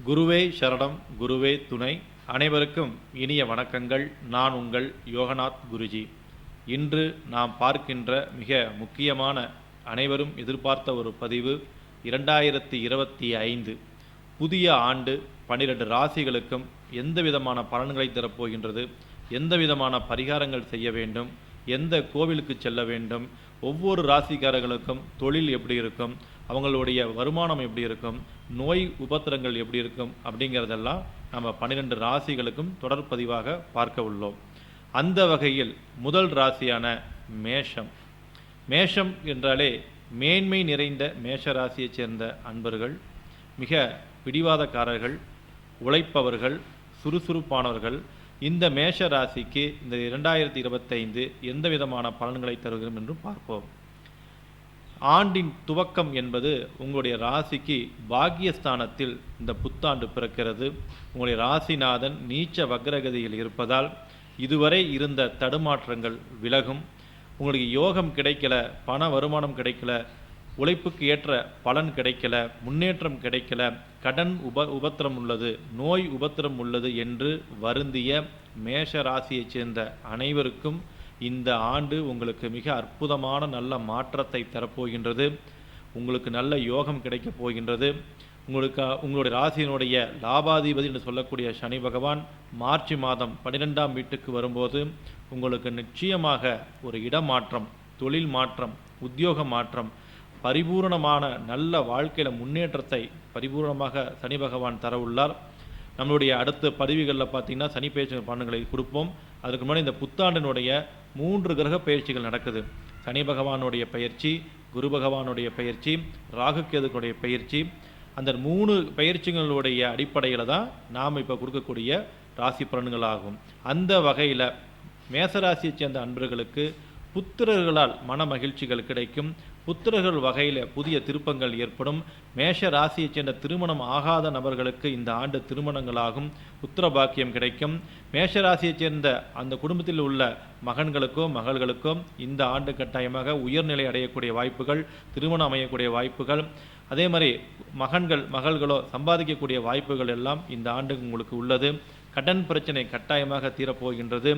குருவே சரணம், குருவே துணை. அனைவருக்கும் இனிய வணக்கங்கள். நான் உங்கள் யோகநாத் குருஜி. இன்று நாம் பார்க்கின்ற மிக முக்கியமான, அனைவரும் எதிர்பார்த்த ஒரு பதிவு 2025 புதிய ஆண்டு 12 ராசிகளுக்கும் எந்த விதமான பலன்களை தரப்போகின்றது, எந்த விதமான பரிகாரங்கள் செய்ய வேண்டும், எந்த கோவிலுக்கு செல்ல வேண்டும், ஒவ்வொரு ராசிக்காரர்களுக்கும் தொழில் எப்படி இருக்கும், அவங்களுடைய வருமானம் எப்படி இருக்கும், நோய் உபத்திரங்கள் எப்படி இருக்கும் அப்படிங்கிறதெல்லாம் நம்ம 12 ராசிகளுக்கும் தொடர்பதிவாக பார்க்க உள்ளோம். அந்த வகையில் முதல் ராசியான மேஷம். மேஷம் என்றாலே மேன்மை நிறைந்த மேஷ ராசியைச் சேர்ந்த அன்பர்கள் மிக பிடிவாதக்காரர்கள், உழைப்பவர்கள், சுறுசுறுப்பானவர்கள். இந்த மேஷ ராசிக்கு இந்த 2025 எந்த விதமான பலன்களை தருகிறோம் என்று பார்ப்போம். ஆண்டின் துவக்கம் என்பது உங்களுடைய ராசிக்கு பாக்கியஸ்தானத்தில் இந்த புத்தாண்டு பிறக்கிறது. உங்களுடைய ராசிநாதன் நீச்ச வக்ரகதியில் இருப்பதால் இதுவரை இருந்த தடுமாற்றங்கள் விலகும். உங்களுக்கு யோகம் கிடைக்கல, பண வருமானம் கிடைக்கல, உழைப்புக்கு ஏற்ற பலன் கிடைக்கல, முன்னேற்றம் கிடைக்கல, கடன் உபத்திரம் உள்ளது, நோய் உபத்திரம் உள்ளது என்று வருந்திய மேஷ ராசியைச் சேர்ந்த அனைவருக்கும் இந்த ஆண்டு உங்களுக்கு மிக அற்புதமான நல்ல மாற்றத்தை தரப்போகின்றது. உங்களுக்கு நல்ல யோகம் கிடைக்கப் போகின்றது. உங்களுடைய ராசியினுடைய லாபாதிபதி என்று சொல்லக்கூடிய சனி பகவான் மார்ச் மாதம் 12ஆம் வீட்டுக்கு வரும்போது உங்களுக்கு நிச்சயமாக ஒரு இடமாற்றம், தொழில் மாற்றம், உத்தியோக மாற்றம், பரிபூர்ணமான நல்ல வாழ்க்கையில் முன்னேற்றத்தை பரிபூர்ணமாக சனி பகவான் தர உள்ளார். நம்மளுடைய அடுத்த பதிவுகளில் பார்த்திங்கன்னா சனி பயிற்சி பலன்களை கொடுப்போம். அதுக்கு முன்னாடி இந்த புத்தாண்டினுடைய 3 கிரக பயிற்சிகள் நடக்குது. சனி பகவானுடைய பயிற்சி, குரு பகவானுடைய பயிற்சி, ராகு கேதுக்களுடைய பயிற்சி. அந்த 3 பயிற்சிகளுடைய அடிப்படையில் தான் நாம் இப்போ கொடுக்கக்கூடிய ராசி பலன்களாகும். அந்த வகையில் மேசராசியைச் சேர்ந்த அன்பர்களுக்கு புத்திரர்களால் மன மகிழ்ச்சிகள் கிடைக்கும். புத்திரர்கள் வகையில் புதிய திருப்பங்கள் ஏற்படும். மேஷ ராசியைச் சேர்ந்த திருமணம் ஆகாத நபர்களுக்கு இந்த ஆண்டு திருமணங்களாகும், புத்திர பாக்கியம் கிடைக்கும். மேஷ ராசியைச் சேர்ந்த அந்த குடும்பத்தில் உள்ள மகன்களுக்கோ மகள்களுக்கோ இந்த ஆண்டு கட்டாயமாக உயர்நிலை அடையக்கூடிய வாய்ப்புகள், திருமணம் அமையக்கூடிய வாய்ப்புகள், அதே மாதிரி மகள்களோ சம்பாதிக்கக்கூடிய வாய்ப்புகள் எல்லாம் இந்த ஆண்டு உங்களுக்கு உள்ளது. கடன் பிரச்சனை கட்டாயமாக தீரப்போகின்றது.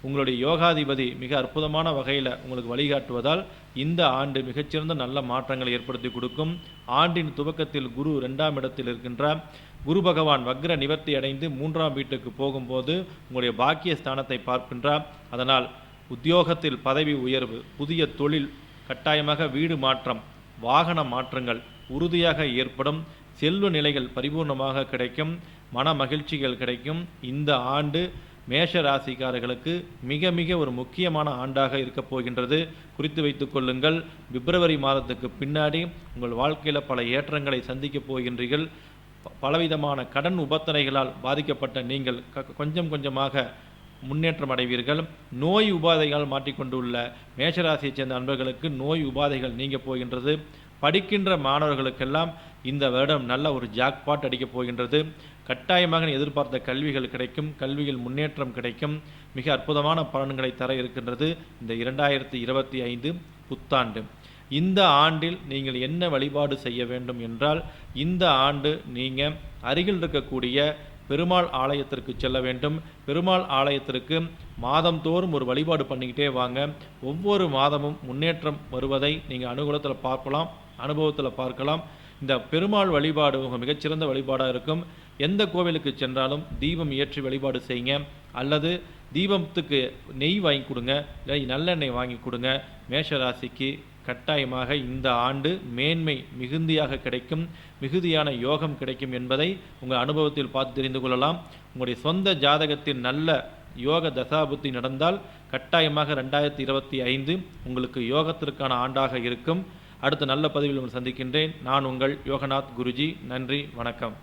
உங்களுடைய யோகாதிபதி மிக அற்புதமான வகையில் உங்களுக்கு வழிகாட்டுவதால் இந்த ஆண்டு மிகச்சிறந்த நல்ல மாற்றங்களை ஏற்படுத்தி கொடுக்கும். ஆண்டின் துவக்கத்தில் குரு 2ஆம் இடத்தில் இருக்கின்றார். குரு பகவான் வக்ர நிவர்த்தி அடைந்து 3ஆம் வீட்டுக்கு போகும்போது உங்களுடைய பாக்கிய ஸ்தானத்தை பார்க்கின்றார். அதனால் உத்தியோகத்தில் பதவி உயர்வு, புதிய தொழில், கட்டாயமாக வீடு மாற்றம், வாகன மாற்றங்கள் உறுதியாக ஏற்படும். செல்வ நிலைகள் பரிபூர்ணமாக கிடைக்கும். மன மகிழ்ச்சிகள் கிடைக்கும். இந்த ஆண்டு மேஷ ராசிக்காரர்களுக்கு மிக மிக ஒரு முக்கியமான ஆண்டாக இருக்கப் போகின்றது. குறித்து வைத்துக் கொள்ளுங்கள். பிப்ரவரி மாதத்துக்கு பின்னாடி உங்கள் வாழ்க்கையில் பல ஏற்றங்களை சந்திக்கப் போகின்றீர்கள். பலவிதமான கடன் உபத்தனைகளால் பாதிக்கப்பட்ட நீங்கள் கொஞ்சம் கொஞ்சமாக முன்னேற்றம் அடைவீர்கள். நோய் உபாதைகள் மாற்றிக்கொண்டுள்ள மேஷராசியைச் சேர்ந்த நண்பர்களுக்கு நோய் உபாதைகள் நீங்க போகின்றது. படிக்கின்ற மாணவர்களுக்கெல்லாம் இந்த வருடம் நல்ல ஒரு ஜாக்பாட் அடிக்கப் போகின்றது. கட்டாயமாக எதிர்பார்த்த கல்விகள் கிடைக்கும், கல்வியில் முன்னேற்றம் கிடைக்கும். மிக அற்புதமான பலன்களை தர இருக்கின்றது இந்த 2025 புத்தாண்டு. இந்த ஆண்டில் நீங்கள் என்ன வழிபாடு செய்ய வேண்டும் என்றால், இந்த ஆண்டு நீங்கள் அருகில் இருக்கக்கூடிய பெருமாள் ஆலயத்திற்கு செல்ல வேண்டும். பெருமாள் ஆலயத்திற்கு மாதந்தோறும் ஒரு வழிபாடு பண்ணிக்கிட்டே வாங்க. ஒவ்வொரு மாதமும் முன்னேற்றம் வருவதை நீங்கள் அனுகூலத்தில் பார்க்கலாம், அனுபவத்தில் பார்க்கலாம். இந்த பெருமாள் வழிபாடு உங்கள் மிகச்சிறந்த வழிபாடாக இருக்கும். எந்த கோவிலுக்கு சென்றாலும் தீபம் ஏற்றி வழிபாடு செய்யுங்க, அல்லது தீபத்துக்கு நெய் வாங்கி கொடுங்க, இல்லை நல்லெண்ணெய் வாங்கி கொடுங்க. மேஷராசிக்கு கட்டாயமாக இந்த ஆண்டு மேன்மை மிகுதியாக கிடைக்கும், மிகுதியான யோகம் கிடைக்கும் என்பதை உங்கள் அனுபவத்தில் பார்த்து தெரிந்து கொள்ளலாம். உங்களுடைய சொந்த ஜாதகத்தில் நல்ல யோக தசாபுத்தி நடந்தால் கட்டாயமாக 2025 உங்களுக்கு யோகத்திற்கான ஆண்டாக இருக்கும். அடுத்த நல்ல பதிவில் உங்களை சந்திக்கின்றேன். நான் உங்கள் யோகநாத் குருஜி. நன்றி, வணக்கம்.